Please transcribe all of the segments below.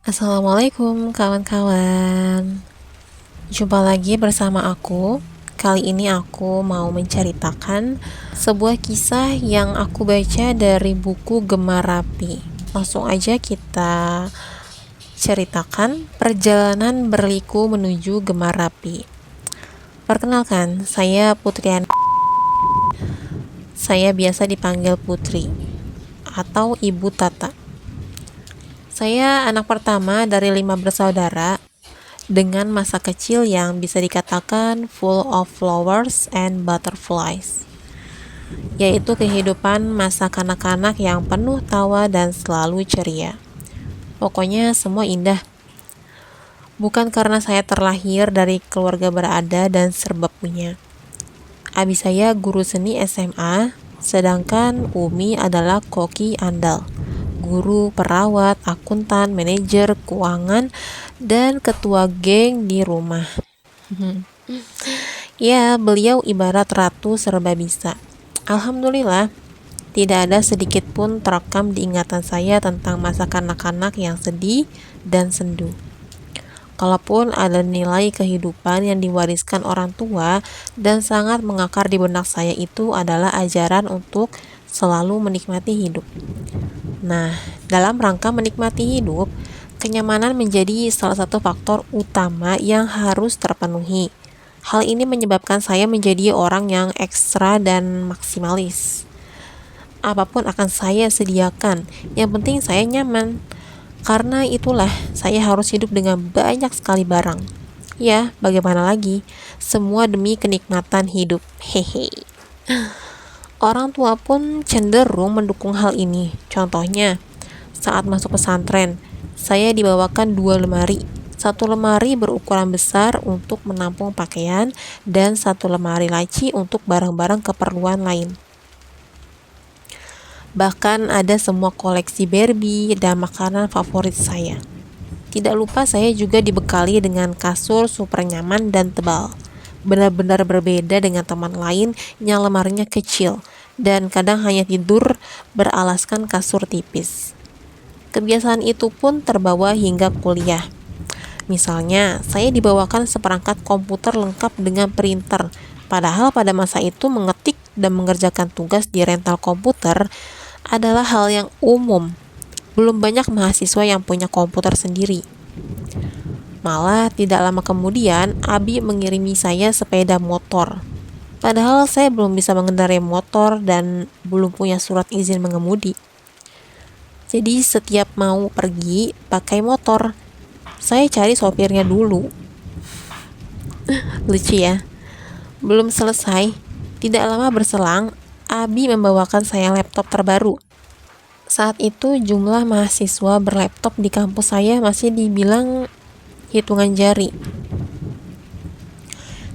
Assalamualaikum kawan-kawan. Jumpa lagi bersama aku. Kali ini aku mau menceritakan sebuah kisah yang aku baca dari buku Gemar Rapi. Langsung aja kita ceritakan perjalanan berliku menuju Gemar Rapi. Perkenalkan, saya Putrian. Saya biasa dipanggil Putri atau Ibu Tata. Saya anak pertama dari 5 bersaudara dengan masa kecil yang bisa dikatakan full of flowers and butterflies, yaitu kehidupan masa kanak-kanak yang penuh tawa dan selalu ceria. Pokoknya semua indah. Bukan karena saya terlahir dari keluarga berada dan serba punya. Abi saya guru seni SMA, sedangkan Umi adalah koki andal, guru, perawat, akuntan, manajer, keuangan, dan ketua geng di rumah. Ya, beliau ibarat ratu serba bisa. Alhamdulillah, tidak ada sedikit pun terekam di ingatan saya tentang masa kanak-kanak yang sedih dan sendu. Kalaupun ada nilai kehidupan yang diwariskan orang tua dan sangat mengakar di benak saya, itu adalah ajaran untuk selalu menikmati hidup. Nah, dalam rangka menikmati hidup, kenyamanan menjadi salah satu faktor utama yang harus terpenuhi. Hal ini menyebabkan saya menjadi orang yang ekstra dan maksimalis. Apapun akan saya sediakan, yang penting saya nyaman. Karena itulah saya harus hidup dengan banyak sekali barang. Ya, bagaimana lagi? Semua demi kenikmatan hidup. Hehe. Orang tua pun cenderung mendukung hal ini. Contohnya, saat masuk pesantren, saya dibawakan 2 lemari. Satu lemari berukuran besar untuk menampung pakaian dan satu lemari laci untuk barang-barang keperluan lain. Bahkan ada semua koleksi Barbie dan makanan favorit saya. Tidak lupa saya juga dibekali dengan kasur super nyaman dan tebal. Benar-benar berbeda dengan teman lain yang lemarinya kecil dan kadang hanya tidur beralaskan kasur tipis. Kebiasaan itu pun terbawa hingga kuliah. Misalnya, saya dibawakan seperangkat komputer lengkap dengan printer. Padahal pada masa itu mengetik dan mengerjakan tugas di rental komputer adalah hal yang umum. Belum banyak mahasiswa yang punya komputer sendiri. Malah tidak lama kemudian, Abi mengirimi saya sepeda motor. Padahal saya belum bisa mengendarai motor dan belum punya surat izin mengemudi. Jadi setiap mau pergi pakai motor, saya cari sopirnya dulu. Lucu ya? Belum selesai, tidak lama berselang, Abi membawakan saya laptop terbaru. Saat itu jumlah mahasiswa berlaptop di kampus saya masih dibilang hitungan jari.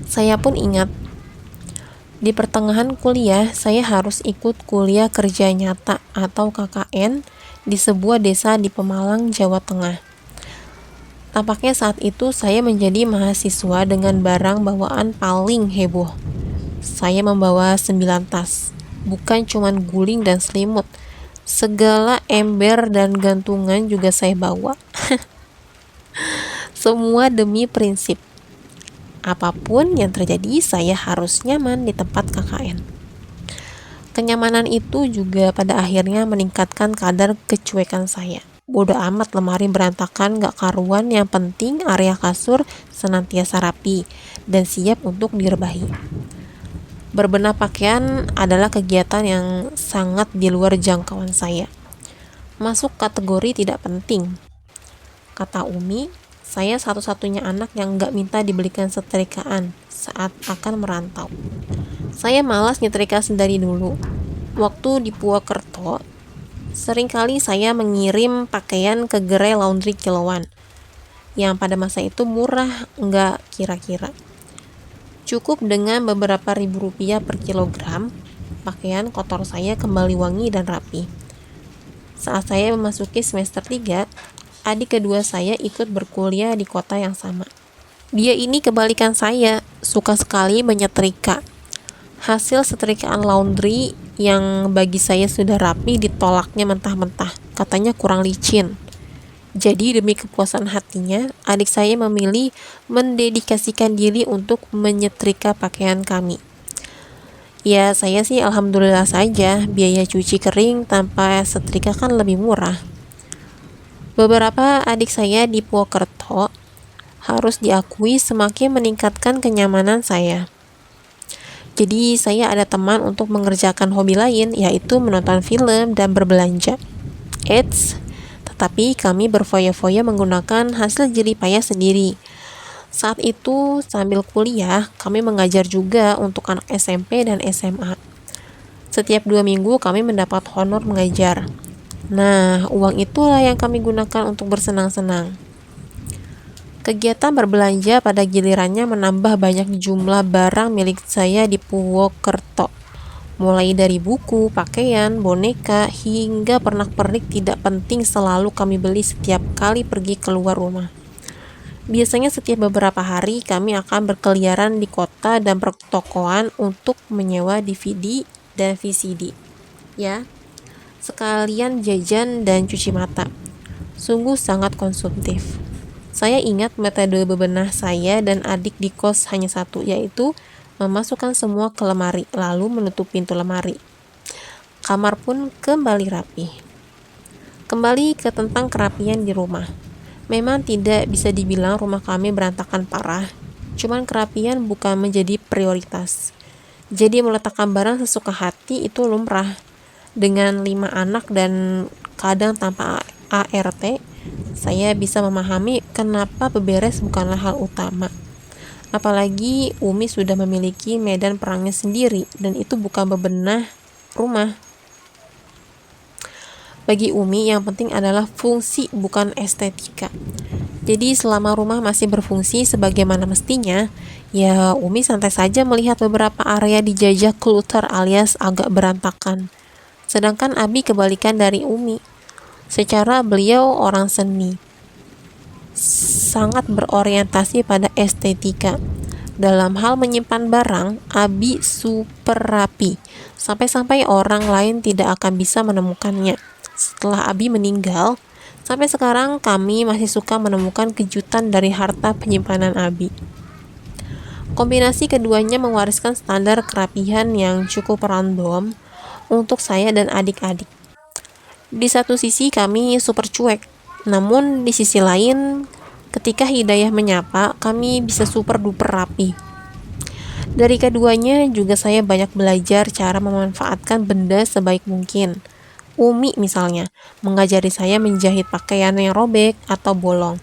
Saya pun ingat, di pertengahan kuliah saya harus ikut kuliah kerja nyata atau KKN di sebuah desa di Pemalang, Jawa Tengah. Tampaknya saat itu saya menjadi mahasiswa dengan barang bawaan paling heboh. Saya membawa 9 tas, bukan cuman guling dan selimut. Segala ember dan gantungan juga saya bawa. Semua demi prinsip. Apapun yang terjadi, saya harus nyaman di tempat KKN. Kenyamanan itu juga pada akhirnya meningkatkan kadar kecuekan saya. Bodoh amat lemari berantakan gak karuan, yang penting area kasur senantiasa rapi dan siap untuk direbahi. Berbenah pakaian adalah kegiatan yang sangat di luar jangkauan saya. Masuk kategori tidak penting. Kata Umi, saya satu-satunya anak yang gak minta dibelikan setrikaan saat akan merantau. Saya malas nyetrika sendiri dulu. Waktu di Purwokerto, seringkali saya mengirim pakaian ke gerai laundry kiloan, yang pada masa itu murah enggak kira-kira. Cukup dengan beberapa ribu rupiah per kilogram, pakaian kotor saya kembali wangi dan rapi. Saat saya memasuki semester 3, adik kedua saya ikut berkuliah di kota yang sama. Dia ini kebalikan saya, suka sekali menyetrika. Hasil setrikaan laundry yang bagi saya sudah rapi ditolaknya mentah-mentah, katanya kurang licin. Jadi demi kepuasan hatinya, adik saya memilih mendedikasikan diri untuk menyetrika pakaian kami. Ya, saya sih alhamdulillah saja, biaya cuci kering tanpa setrika kan lebih murah. Beberapa adik saya di Purwokerto harus diakui semakin meningkatkan kenyamanan saya. Jadi saya ada teman untuk mengerjakan hobi lain, yaitu menonton film dan berbelanja. Eits, tetapi kami berfoya-foya menggunakan hasil jerih payah sendiri. Saat itu sambil kuliah, kami mengajar juga untuk anak SMP dan SMA. Setiap 2 minggu kami mendapat honor mengajar. Nah, uang itulah yang kami gunakan untuk bersenang-senang. Kegiatan berbelanja pada gilirannya menambah banyak jumlah barang milik saya di Purwokerto. Mulai dari buku, pakaian, boneka, hingga pernak-pernik tidak penting selalu kami beli setiap kali pergi keluar rumah. Biasanya setiap beberapa hari kami akan berkeliaran di kota dan pertokoan untuk menyewa DVD dan VCD. Ya, sekalian jajan dan cuci mata. Sungguh sangat konsumtif. Saya ingat metode bebenah saya dan adik di kos hanya satu, yaitu memasukkan semua ke lemari, lalu menutup pintu lemari. Kamar pun kembali rapi. Kembali ke tentang kerapian di rumah. Memang tidak bisa dibilang rumah kami berantakan parah, cuman kerapian bukan menjadi prioritas. Jadi meletakkan barang sesuka hati itu lumrah. Dengan 5 anak dan kadang tanpa ART, saya bisa memahami kenapa beberes bukanlah hal utama. Apalagi Umi sudah memiliki medan perangnya sendiri dan itu bukan bebenah rumah. Bagi Umi yang penting adalah fungsi bukan estetika. Jadi selama rumah masih berfungsi sebagaimana mestinya, ya Umi santai saja melihat beberapa area dijajah clutter alias agak berantakan. Sedangkan Abi kebalikan dari Umi. Secara beliau orang seni, sangat berorientasi pada estetika. Dalam hal menyimpan barang, Abi super rapi, sampai-sampai orang lain tidak akan bisa menemukannya. Setelah Abi meninggal, sampai sekarang kami masih suka menemukan kejutan dari harta penyimpanan Abi. Kombinasi keduanya mewariskan standar kerapihan yang cukup random untuk saya dan adik-adik. Di satu sisi kami super cuek, namun di sisi lain ketika hidayah menyapa, kami bisa super duper rapi. Dari keduanya juga saya banyak belajar cara memanfaatkan benda sebaik mungkin. Umi misalnya, mengajari saya menjahit pakaian yang robek atau bolong.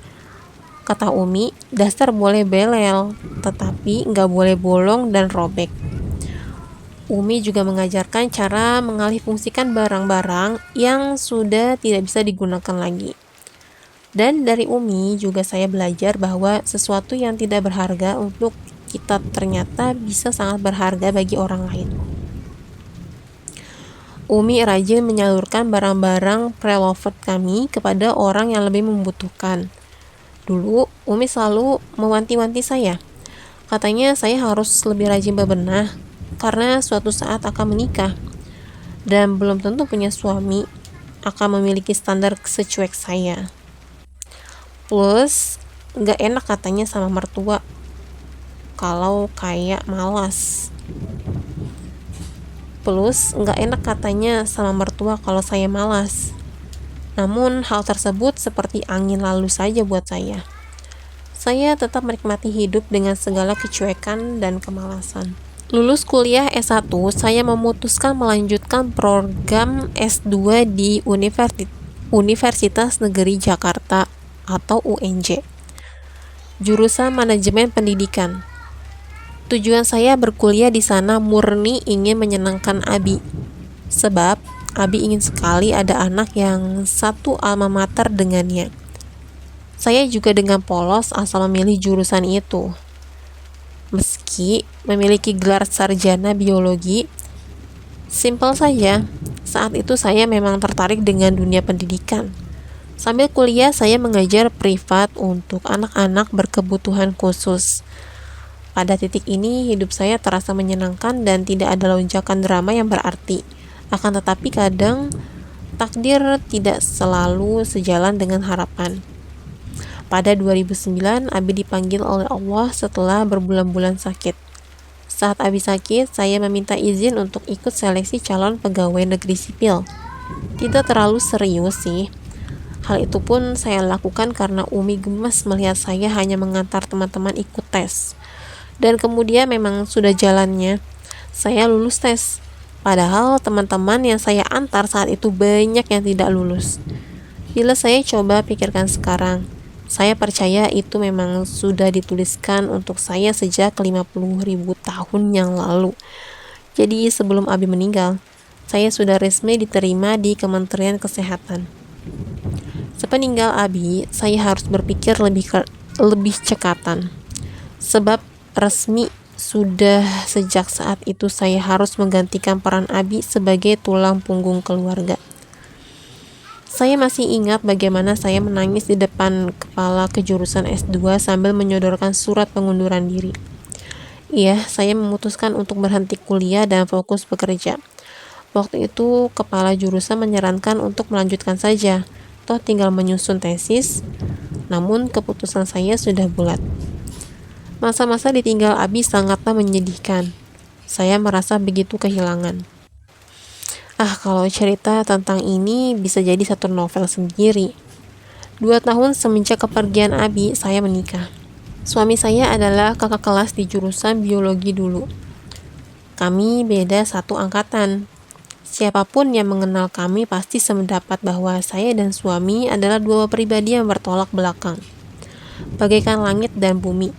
Kata Umi, daster boleh belel, tetapi nggak boleh bolong dan robek. Umi juga mengajarkan cara mengalihfungsikan barang-barang yang sudah tidak bisa digunakan lagi. Dan dari Umi juga saya belajar bahwa sesuatu yang tidak berharga untuk kita ternyata bisa sangat berharga bagi orang lain. Umi rajin menyalurkan barang-barang preloved kami kepada orang yang lebih membutuhkan. Dulu, Umi selalu mewanti-wanti saya. Katanya saya harus lebih rajin bebenah, karena suatu saat akan menikah. Dan belum tentu punya suami akan memiliki standar secuek saya. Plus, gak enak katanya sama mertua kalau kayak malas. Plus, nggak enak katanya sama mertua kalau saya malas. Namun, hal tersebut seperti angin lalu saja buat saya. Saya tetap menikmati hidup dengan segala kecuekan dan kemalasan. Lulus kuliah S1, saya memutuskan melanjutkan program S2 di Universitas Negeri Jakarta atau UNJ. Jurusan Manajemen Pendidikan. Tujuan saya berkuliah di sana murni ingin menyenangkan Abi. Sebab Abi ingin sekali ada anak yang satu alma mater dengannya. Saya juga dengan polos asal memilih jurusan itu. Meski memiliki gelar sarjana biologi, simpel saja. Saat itu saya memang tertarik dengan dunia pendidikan. Sambil kuliah saya mengajar privat untuk anak-anak berkebutuhan khusus. Pada titik ini, hidup saya terasa menyenangkan dan tidak ada lonjakan drama yang berarti. Akan tetapi kadang takdir tidak selalu sejalan dengan harapan. Pada 2009, Abi dipanggil oleh Allah setelah berbulan-bulan sakit. Saat Abi sakit, saya meminta izin untuk ikut seleksi calon pegawai negeri sipil. Tidak terlalu serius sih. Hal itu pun saya lakukan karena Umi gemas melihat saya hanya mengantar teman-teman ikut tes. Dan kemudian memang sudah jalannya, saya lulus tes. Padahal teman-teman yang saya antar saat itu banyak yang tidak lulus. Bila saya coba pikirkan sekarang, saya percaya itu memang sudah dituliskan untuk saya sejak 50.000 tahun yang lalu. Jadi sebelum Abi meninggal, saya sudah resmi diterima di Kementerian Kesehatan. Sepeninggal Abi, saya harus berpikir lebih cekatan. Sebab resmi sudah sejak saat itu saya harus menggantikan peran Abi sebagai tulang punggung keluarga. Saya masih ingat bagaimana saya menangis di depan kepala kejurusan S2 sambil menyodorkan surat pengunduran diri. Iya, saya memutuskan untuk berhenti kuliah dan fokus bekerja. Waktu itu kepala jurusan menyarankan untuk melanjutkan saja, toh tinggal menyusun tesis. Namun keputusan saya sudah bulat. Masa-masa ditinggal Abi sangatlah menyedihkan. Saya merasa begitu kehilangan. Kalau cerita tentang ini bisa jadi satu novel sendiri. 2 tahun semenjak kepergian Abi, saya menikah. Suami saya adalah kakak kelas di jurusan biologi dulu. Kami beda satu angkatan. Siapapun yang mengenal kami pasti sependapat bahwa saya dan suami adalah dua pribadi yang bertolak belakang. Bagaikan langit dan bumi.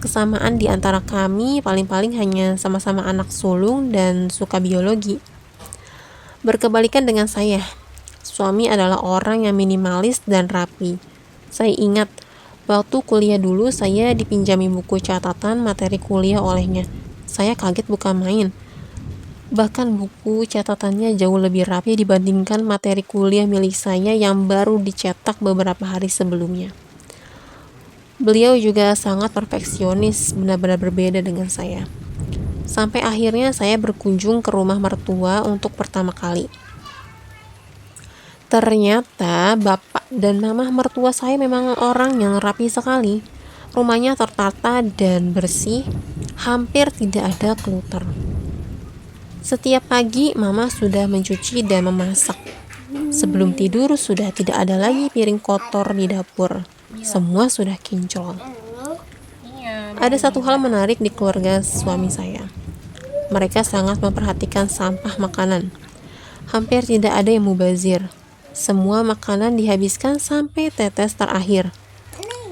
Kesamaan di antara kami paling-paling hanya sama-sama anak sulung dan suka biologi. Berkebalikan dengan saya, suami adalah orang yang minimalis dan rapi. Saya ingat, waktu kuliah dulu saya dipinjami buku catatan materi kuliah olehnya. Saya kaget bukan main. Bahkan buku catatannya jauh lebih rapi dibandingkan materi kuliah milik saya yang baru dicetak beberapa hari sebelumnya. Beliau juga sangat perfeksionis, benar-benar berbeda dengan saya. Sampai akhirnya saya berkunjung ke rumah mertua untuk pertama kali. Ternyata bapak dan mama mertua saya memang orang yang rapi sekali. Rumahnya tertata dan bersih, hampir tidak ada kluter. Setiap pagi mama sudah mencuci dan memasak. Sebelum tidur sudah tidak ada lagi piring kotor di dapur. Semua sudah kinclong. Ada satu hal menarik di keluarga suami saya. Mereka sangat memperhatikan sampah makanan. Hampir tidak ada yang mubazir. Semua makanan dihabiskan sampai tetes terakhir.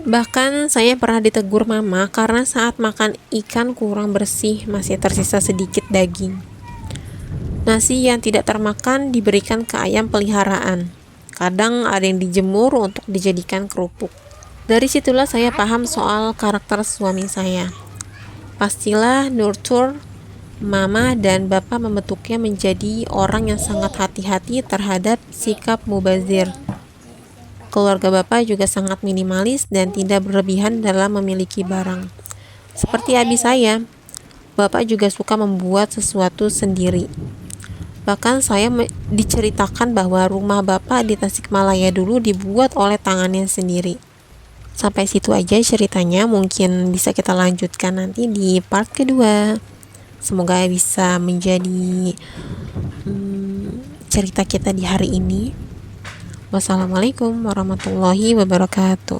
Bahkan saya pernah ditegur mama karena saat makan ikan kurang bersih, masih tersisa sedikit daging. Nasi yang tidak termakan diberikan ke ayam peliharaan. Kadang ada yang dijemur untuk dijadikan kerupuk. Dari situlah saya paham soal karakter suami saya. Pastilah nurture, mama dan bapak membentuknya menjadi orang yang sangat hati-hati terhadap sikap mubazir. Keluarga bapak juga sangat minimalis dan tidak berlebihan dalam memiliki barang. Seperti abi saya, bapak juga suka membuat sesuatu sendiri. Bahkan saya diceritakan bahwa rumah bapak di Tasikmalaya dulu dibuat oleh tangannya sendiri. Sampai situ aja ceritanya, mungkin bisa kita lanjutkan nanti di part kedua. Semoga bisa menjadi cerita kita di hari ini. Wassalamualaikum warahmatullahi wabarakatuh.